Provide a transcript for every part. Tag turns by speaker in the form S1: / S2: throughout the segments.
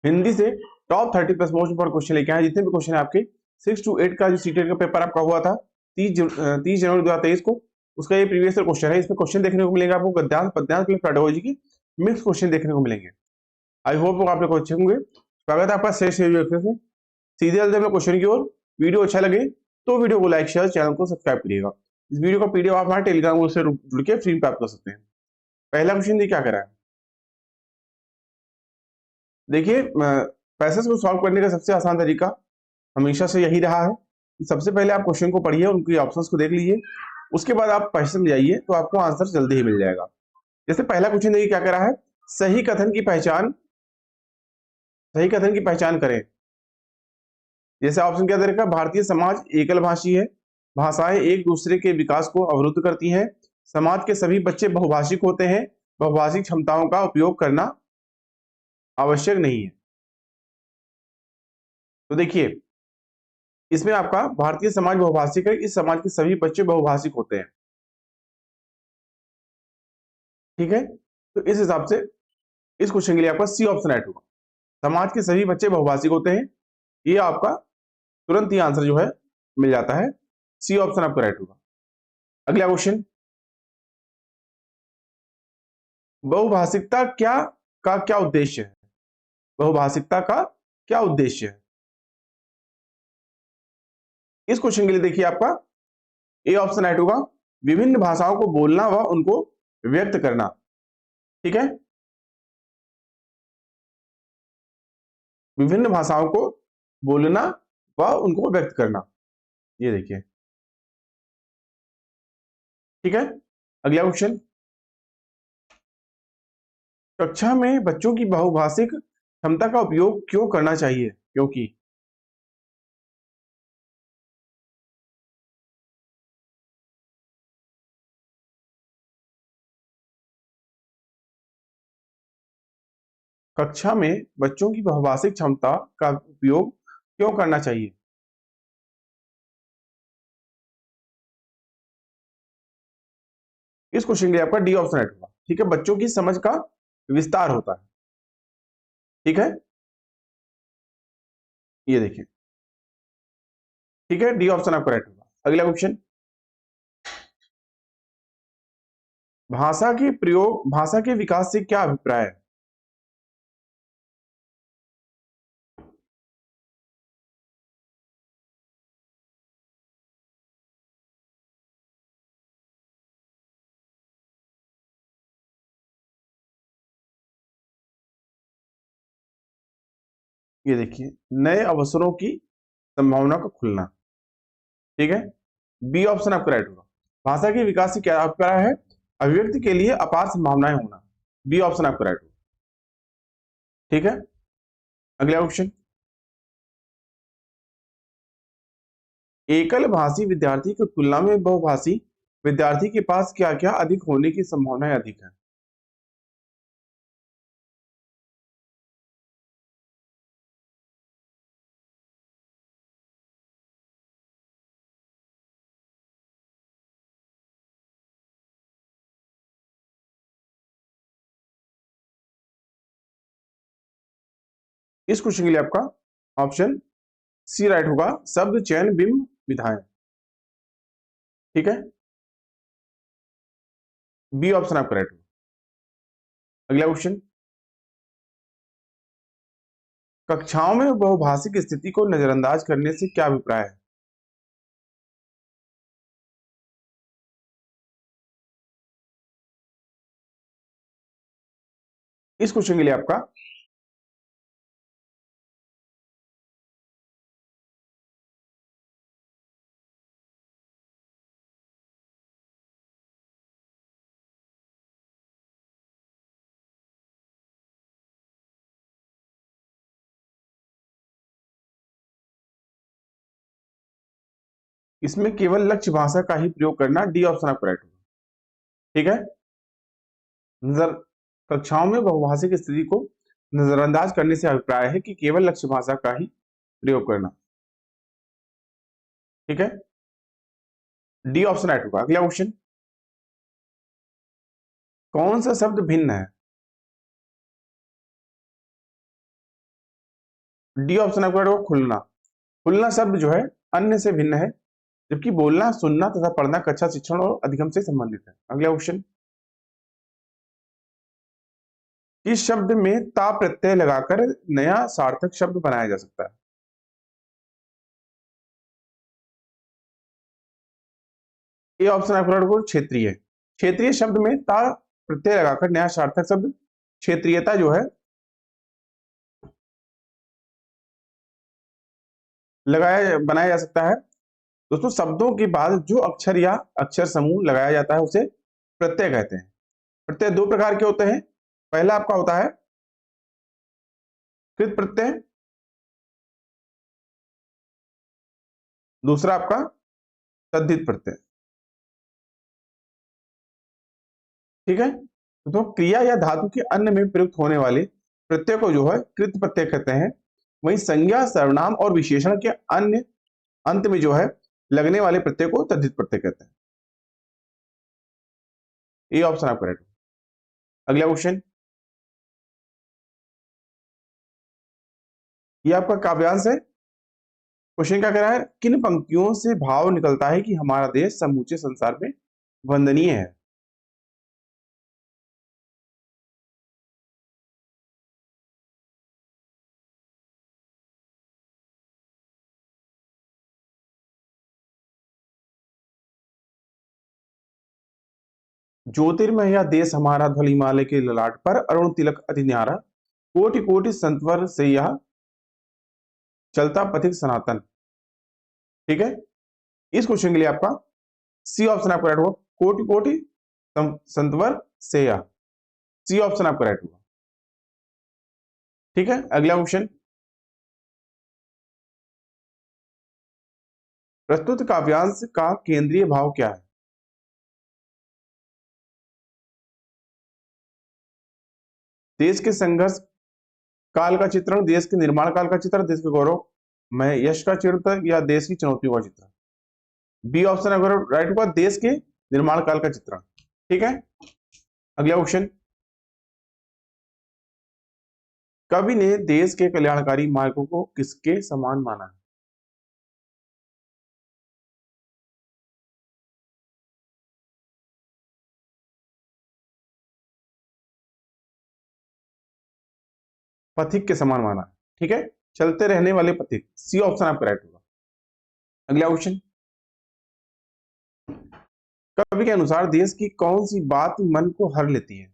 S1: हिंदी से top 30 plus most important question लेके आए। जितने भी क्वेश्चन है आपके 6 to 8 का जो सीटेट का पेपर आपका हुआ था 30 जनवरी 2023 को, उसका ये प्रीवियस क्वेश्चन है। इसमें क्वेश्चन देखने को मिलेंगे आपको गद्यांश पद्यांश प्लस पेडागोजी की मिक्स क्वेश्चन देखने को मिलेंगे। आई होप आप लोग अच्छे होंगे। स्वागत है आपका से सीधे चलते हैं क्वेश्चन की ओर। वीडियो अच्छा लगे तो वीडियो को लाइक शेयर, चैनल को सब्सक्राइब करिएगा। इस वीडियो का पीडीएफ आप हमारे टेलीग्राम ग्रुप से जुड़ के फ्री में प्राप्त कर सकते हैं। पहला क्वेश्चन देखिए क्या करा है। देखिए पैसेज को सॉल्व करने का सबसे आसान तरीका हमेशा से यही रहा है कि सबसे पहले आप क्वेश्चन को पढ़िए, उनकी ऑप्शंस को देख लीजिए, उसके बाद आप पैसेज में जाइए तो आपको आंसर जल्दी ही मिल जाएगा। जैसे पहला क्वेश्चन देखिए क्या करा है, सही कथन की पहचान करें। जैसे ऑप्शन क्या दे रखा है, भारतीय समाज एकल भाषी है, भाषाएं एक दूसरे के विकास को अवरुद्ध करती हैं, समाज के सभी बच्चे बहुभाषिक होते हैं, बहुभाषिक क्षमताओं का उपयोग करना आवश्यक नहीं है। तो देखिए इसमें आपका भारतीय समाज बहुभाषिक है, इस समाज के सभी बच्चे बहुभाषिक होते हैं। ठीक है, तो इस हिसाब से इस क्वेश्चन के लिए आपका सी ऑप्शन राइट होगा। समाज के सभी बच्चे बहुभाषिक होते हैं, ये आपका तुरंत ही आंसर जो है मिल जाता है। सी ऑप्शन आपका राइट होगा। अगला क्वेश्चन, बहुभाषिकता क्या उद्देश्य है। बहुभाषिकता का क्या उद्देश्य है। इस क्वेश्चन के लिए देखिए आपका ए ऑप्शन राइट होगा, विभिन्न भाषाओं को बोलना व उनको व्यक्त करना। ठीक है, विभिन्न भाषाओं को बोलना व उनको व्यक्त करना, ये देखिए। ठीक है, अगला क्वेश्चन, कक्षा में बच्चों की बहुभाषिक क्षमता का उपयोग क्यों करना चाहिए। क्योंकि कक्षा में बच्चों की बहुभाषिक क्षमता का उपयोग क्यों करना चाहिए। इस क्वेश्चन के लिए आपका डी ऑप्शन राइट होगा। ठीक है, बच्चों की समझ का विस्तार होता है। ठीक है, ये देखिए। ठीक है, डी ऑप्शन आपका राइट होगा। अगला क्वेश्चन, भाषा के विकास से क्या अभिप्राय है। ये देखिए, नए अवसरों की संभावना का खुलना। ठीक है, बी ऑप्शन आपका राइट होगा। भाषा के विकास से क्या अभिप्राय है, अभिव्यक्ति के लिए अपार संभावनाएं होना। बी ऑप्शन आपका राइट होगा। ठीक है, अगला क्वेश्चन, एकल भाषी विद्यार्थी की तुलना में बहुभाषी विद्यार्थी के पास क्या क्या अधिक होने की संभावनाएं अधिक है। इस क्वेश्चन के लिए आपका ऑप्शन सी राइट होगा, शब्द चयन बिंब विधाएं। ठीक है, बी ऑप्शन आपका राइट होगा। अगला क्वेश्चन, कक्षाओं में बहुभाषिक स्थिति को नजरअंदाज करने से क्या अभिप्राय है। इस क्वेश्चन के लिए आपका इसमें केवल लक्ष्य भाषा का ही प्रयोग करना, डी ऑप्शन आपका राइट होगा। ठीक है, नजर कक्षाओं में बहुभाषिक स्थिति को नजरअंदाज करने से अभिप्राय है कि केवल लक्ष्य भाषा का ही प्रयोग करना। ठीक है, डी ऑप्शन राइट होगा। अगला क्वेश्चन, कौन सा शब्द भिन्न है। डी ऑप्शन आपका होगा खुलना। खुलना शब्द जो है अन्य से भिन्न है, जबकि बोलना, सुनना तथा पढ़ना कक्षा शिक्षण और अधिगम से संबंधित है। अगला क्वेश्चन, किस शब्द में ता प्रत्यय लगाकर नया सार्थक शब्द बनाया जा सकता है? ये ऑप्शन आपका होगा क्षेत्रीय। क्षेत्रीय शब्द में ता प्रत्यय लगाकर नया सार्थक शब्द क्षेत्रीयता जो है लगाया बनाया जा सकता है। दोस्तों, शब्दों के बाद जो अक्षर या अक्षर समूह लगाया जाता है उसे प्रत्यय कहते हैं। प्रत्यय दो प्रकार के होते हैं। पहला आपका होता है कृत प्रत्यय, दूसरा आपका तद्धित प्रत्यय। ठीक है, तो क्रिया या धातु के अन्य में प्रयुक्त होने वाले प्रत्यय को जो है कृत प्रत्यय कहते हैं। वहीं संज्ञा, सर्वनाम और विशेषण के अन्य अंत में जो है लगने वाले प्रत्यय को तद्धित प्रत्यय कहते हैं। ये ऑप्शन आपका राइट। अगला क्वेश्चन, ये आपका काव्यांश है। क्वेश्चन क्या कह रहा है, किन पंक्तियों से भाव निकलता है कि हमारा देश समूचे संसार में वंदनीय है? ज्योतिर्मय या देश हमारा, धवल हिमालय के ललाट पर, अरुण तिलक अति न्यारा, कोटि कोटि संतवर से यह चलता पथिक सनातन। ठीक है, इस क्वेश्चन के लिए आपका सी ऑप्शन आपका राइट होगा, कोटि कोटि संतवर से यह। सी ऑप्शन आपका राइट होगा। ठीक है, अगला क्वेश्चन, प्रस्तुत काव्यांश का केंद्रीय भाव क्या है? देश के संघर्ष काल का चित्रण, देश के निर्माण काल का चित्र, देश के गौरव में यश का चित्र या देश की चुनौतियों का चित्र? बी ऑप्शन अगर राइट होगा, देश के निर्माण काल का चित्रण। ठीक है, अगला क्वेश्चन, कवि ने देश के कल्याणकारी मार्गों को किसके समान माना है? पथिक के समान माना। ठीक है, चलते रहने वाले पथिक। सी ऑप्शन आपका राइट होगा। अगला क्वेश्चन, कवि के अनुसार देश की कौन सी बात मन को हर लेती है?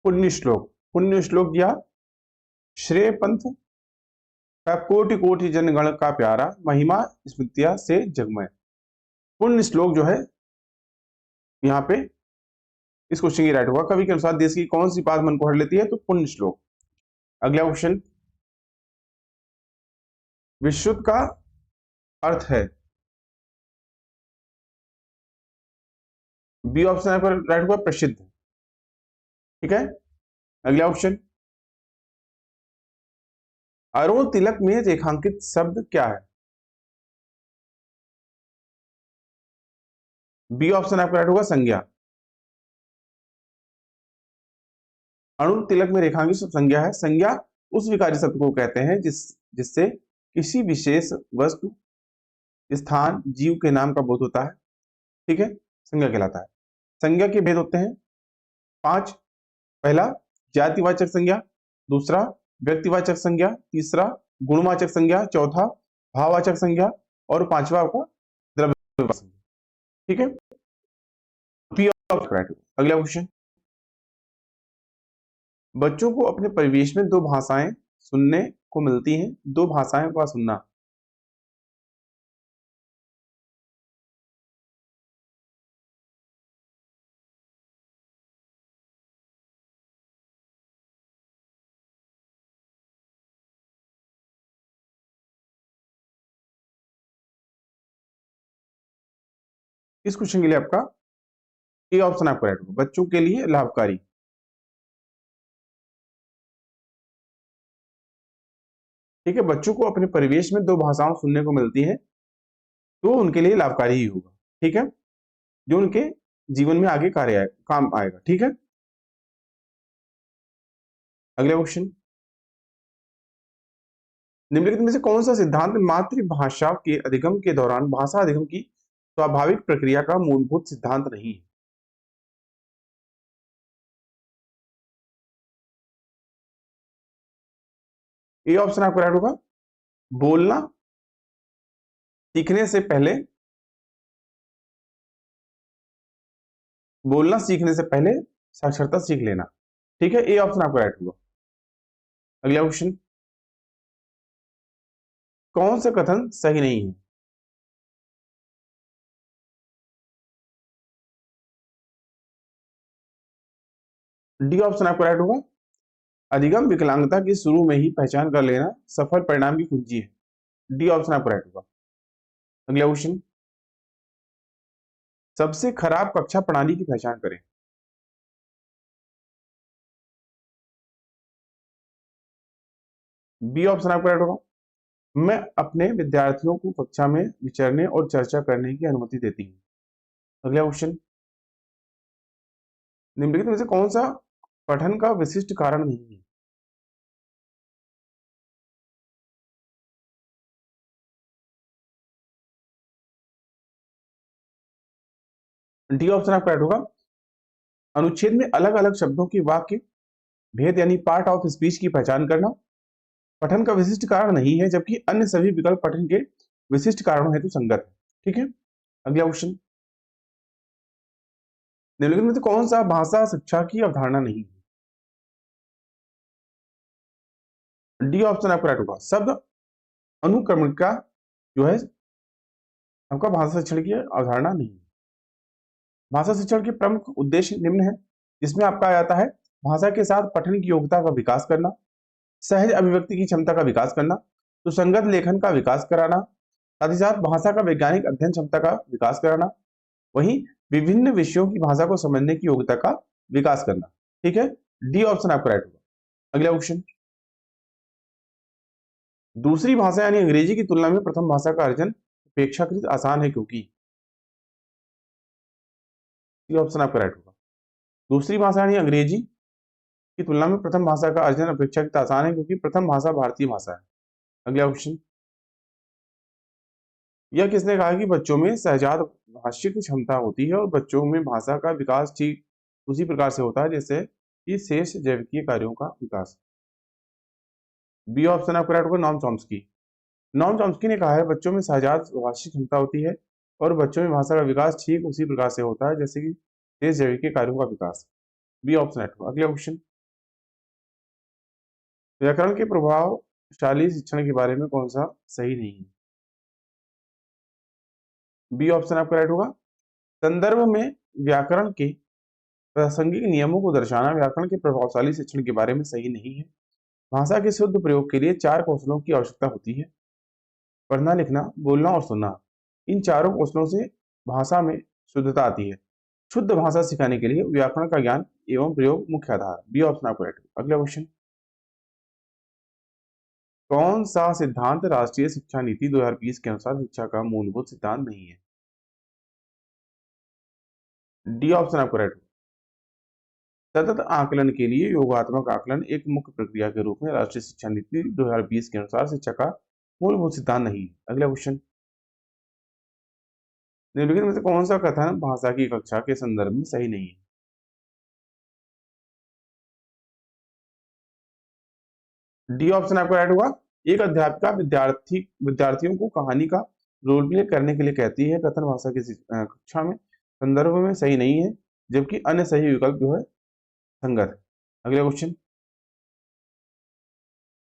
S1: पुण्य श्लोक, पुण्य श्लोक या श्रेय पंथ का कोटि कोटि जनगण का प्यारा, महिमा स्मृतिया से जगमय। पुण्य श्लोक जो है यहाँ पे इस क्वेश्चन की राइट होगा। कवि के अनुसार देश की कौन सी बात मन को हर लेती है? तो पुण्य श्लोक। अगला क्वेश्चन, विश्रुत का अर्थ है? बी ऑप्शन पर राइट होगा, प्रसिद्ध। ठीक है, अगला क्वेश्चन, अरुण तिलक में रेखांकित शब्द क्या है? बी ऑप्शन आपका राइट होगा, संज्ञा। अरुण तिलक में रेखांकित शब्द संज्ञा है। संज्ञा उस विकारी शब्द को कहते हैं जिससे किसी विशेष वस्तु, स्थान, जीव के नाम का बोध होता है। ठीक है, संज्ञा कहलाता है। संज्ञा के भेद होते हैं 5। पहला जातिवाचक संज्ञा, दूसरा व्यक्तिवाचक संज्ञा, तीसरा गुणवाचक संज्ञा, चौथा भाववाचक संज्ञा और पांचवा आपका द्रव्यवाचक संज्ञा। ठीक है, पी ऑफ राइट। अगला क्वेश्चन, बच्चों को अपने परिवेश में दो भाषाएं सुनने को मिलती हैं, दो भाषाएं का सुनना। इस क्वेश्चन के लिए आपका ए ऑप्शन आपका राइट होगा, बच्चों के लिए लाभकारी। ठीक है, बच्चों को अपने परिवेश में दो भाषाओं सुनने को मिलती है तो उनके लिए लाभकारी ही होगा। ठीक है, जो उनके जीवन में आगे काम आएगा। ठीक है, अगला क्वेश्चन, निम्नलिखित में से कौन सा सिद्धांत मातृभाषा के अधिगम के दौरान भाषा अधिगम की स्वाभाविक प्रक्रिया का मूलभूत सिद्धांत नहीं है? ए ऑप्शन आपका राइट होगा, बोलना सीखने से पहले, बोलना सीखने से पहले साक्षरता सीख लेना। ठीक है, ए ऑप्शन आपका राइट होगा। अगला क्वेश्चन, कौन सा कथन सही नहीं है? डी ऑप्शन आपका राइट होगा, अधिगम विकलांगता की शुरू में ही पहचान कर लेना सफल परिणाम की कुंजी है। डी ऑप्शन आपका राइट होगा। अगला क्वेश्चन, सबसे खराब कक्षा प्रणाली की पहचान करें। बी ऑप्शन आपका राइट होगा, मैं अपने विद्यार्थियों को कक्षा में विचरने और चर्चा करने की अनुमति देती हूँ। अगला क्वेश्चन, निम्नलिखित में से कौन सा पठन का विशिष्ट कारण नहीं है? डी ऑप्शन आपका राइट होगा, अनुच्छेद में अलग अलग शब्दों की वाक्य भेद यानी पार्ट ऑफ स्पीच की पहचान करना पठन का विशिष्ट कारण नहीं है, जबकि अन्य सभी विकल्प पठन के विशिष्ट कारणों हेतु संगत है। ठीक है, अगला क्वेश्चन, निम्नलिखित में से कौन सा भाषा शिक्षा की अवधारणा नहीं है? डी ऑप्शन आपका राइट होगा, शब्द अनुक्रमणिका जो है आपका भाषा शिक्षण की अवधारणा नहीं है। भाषा शिक्षण के प्रमुख उद्देश्य निम्न है, जिसमें आपका आ जाता है भाषा के साथ पठन की योग्यता का विकास करना, सहज अभिव्यक्ति की क्षमता का विकास करना, सुसंगत लेखन का विकास कराना, साथ ही साथ भाषा का वैज्ञानिक अध्ययन क्षमता का विकास कराना, वहीं विभिन्न विषयों की भाषा को समझने की योग्यता का विकास करना। ठीक है, डी ऑप्शन आपका राइट होगा। अगला क्वेश्चन, दूसरी भाषा यानी अंग्रेजी की तुलना में प्रथम भाषा का अर्जन अपेक्षाकृत आसान है क्योंकि, डी ऑप्शन आपका राइट होगा, दूसरी भाषा यानी अंग्रेजी की तुलना में प्रथम भाषा का अर्जन अपेक्षाकृत आसान है क्योंकि प्रथम भाषा भारतीय भाषा है। अगला क्वेश्चन, यह किसने कहा कि बच्चों में सहजात भाष्य की क्षमता होती है और बच्चों में भाषा का विकास ठीक उसी प्रकार से होता है जैसे कि शेष जैविकीय कार्यों का विकास? बी ऑप्शन आपका राइट होगा, नॉम चॉम्स्की। नॉम चॉम्स्की ने कहा है बच्चों में सहजात भाष्य क्षमता होती है और बच्चों में भाषा का विकास ठीक उसी प्रकार से होता है जैसे कि शेष जैविकीय कार्यों का विकास। बी ऑप्शन राइट होगा। अगला क्वेश्चन, व्याकरण के प्रभावशाली शिक्षण के बारे में कौन सा सही नहीं है? बी ऑप्शन आपका राइट होगा, संदर्भ में व्याकरण के प्रासंगिक नियमों को दर्शाना व्याकरण के प्रभावशाली शिक्षण के बारे में सही नहीं है। भाषा के शुद्ध प्रयोग के लिए 4 कौशलों की आवश्यकता होती है, पढ़ना लिखना बोलना और सुनना। इन चारों कौशलों से भाषा में शुद्धता आती है। शुद्ध भाषा सिखाने के लिए व्याकरण का ज्ञान एवं प्रयोग मुख्य आधार। बी ऑप्शन आपका राइट। अगला क्वेश्चन, कौन सा सिद्धांत राष्ट्रीय शिक्षा नीति 2020 के अनुसार शिक्षा का मूलभूत सिद्धांत नहीं है? डी ऑप्शन आपका राइट। सतत आकलन के लिए योगात्मक आकलन एक मुख्य प्रक्रिया के रूप में राष्ट्रीय शिक्षा नीति 2020 के अनुसार शिक्षा का मूलभूत सिद्धांत नहीं है। अगला क्वेश्चन, निम्नलिखित में से कौन सा कथन भाषा की कक्षा के संदर्भ में सही नहीं है? डी ऑप्शन आपका राइट होगा, एक अध्यापिका विद्यार्थियों को कहानी का रोल प्ले करने के लिए कहती है कथन भाषा की कक्षा में संदर्भ में सही नहीं है, जबकि अन्य सही विकल्प जो है संगत है। अगला क्वेश्चन,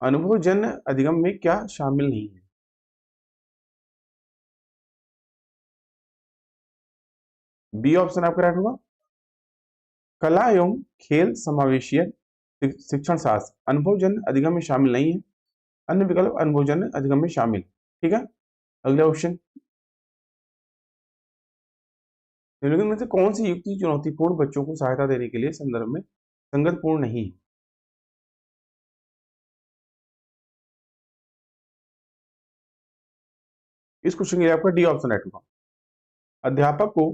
S1: अनुभवजन्य अधिगम में क्या शामिल नहीं है? बी ऑप्शन आपका राइट होगा, कला एवं खेल समावेशीय शिक्षण शास्त्र अनुभवजन्य अधिगम में शामिल नहीं है, अन्य विकल्प अनुभवजन्य अधिगम में शामिल। ठीक है, अगला क्वेश्चन, निम्नलिखित में से कौन सी युक्ति चुनौतीपूर्ण बच्चों को सहायता देने के लिए संदर्भ में संगतपूर्ण नहीं है? इस क्वेश्चन के लिए आपका डी ऑप्शन राइट होगा। अध्यापक को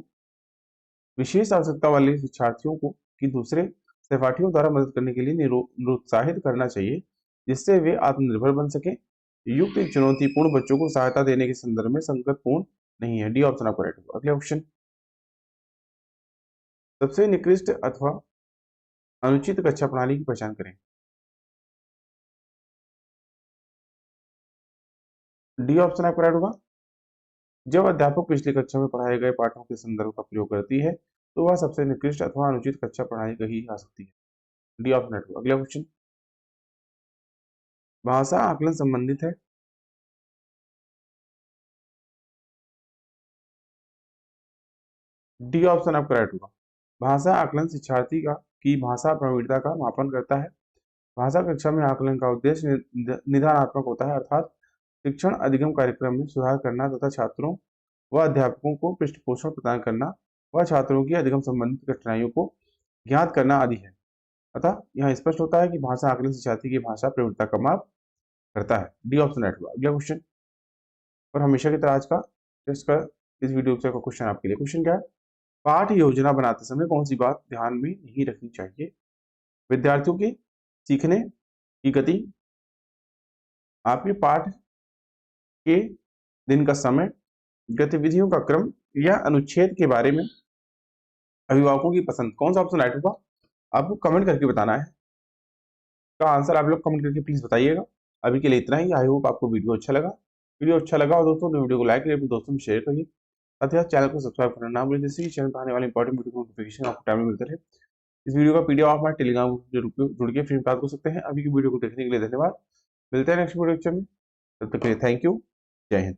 S1: विशेष आवश्यकता वाले शिक्षार्थियों को की दूसरे सहपाठियों द्वारा मदद करने के लिए निरुत्साहित करना चाहिए, जिससे वे आत्मनिर्भर बन सके। युक्ति चुनौतीपूर्ण बच्चों को सहायता देने के संदर्भ में संगतपूर्ण नहीं है। डी ऑप्शन आपका राइट होगा। अगला क्वेश्चन, सबसे निकृष्ट अथवा अनुचित कक्षा प्रणाली की पहचान करें। डी ऑप्शन आपका राइट होगा। जब अध्यापक पिछली कक्षा में पढ़ाए गए पाठों के संदर्भ का प्रयोग करती है, तो वह सबसे निकृष्ट अथवा अनुचित कक्षा प्रणाली कही जा सकती है। डी ऑप्शन राइट होगा। अगला क्वेश्चन, भाषा आकलन संबंधित है। डी ऑप्शन आपका राइट होगा। भाषा आकलन शिक्षार्थी की भाषा प्रवीणता का मापन करता है। भाषा कक्षा में आकलन का उद्देश्य निदानात्मक होता है, अर्थात शिक्षण अधिगम कार्यक्रम में सुधार करना तथा छात्रों व अध्यापकों को पृष्ठपोषण प्रदान करना व छात्रों की अधिगम संबंधित कठिनाइयों को ज्ञात करना आदि है। अतः यह स्पष्ट होता है कि भाषा आकलन शिक्षार्थी की भाषा प्रवीणता का माप करता है। डी ऑप्शन राइट होगा। अगला क्वेश्चन, और हमेशा की तरह आज का टेस्ट का इस वीडियो का क्वेश्चन आपके लिए। क्वेश्चन क्या है? पाठ योजना बनाते समय कौन सी बात ध्यान में नहीं रखनी चाहिए? विद्यार्थियों के सीखने की गति, आपके पाठ के दिन का समय, गतिविधियों का क्रम या अनुच्छेद के बारे में अभिभावकों की पसंद। कौन सा ऑप्शन राइट होगा? आपको कमेंट करके बताना है। का आंसर आप लोग कमेंट करके प्लीज बताइएगा। अभी के लिए इतना ही। आई होप आपको वीडियो अच्छा लगा। वीडियो अच्छा लगा और दोस्तों तो वीडियो को लाइक करिए, अपने दोस्तों में शेयर करिए, साथ ही चैनल को सब्सक्राइब करना ना भूलिए, जिससे चैनल पर आने वाले इंपॉर्टेंट वीडियो नोटिफिकेशन आपको टाइम में मिलता रहे। इस वीडियो का पीडीएफ आप हमारे टेलीग्राम जुड़ के फ्री प्राप्त कर सकते हैं। अभी की वीडियो को देखने के लिए धन्यवाद। मिलते हैं नेक्स्ट वीडियो में। तब तक के लिए थैंक यू। जय हिंद।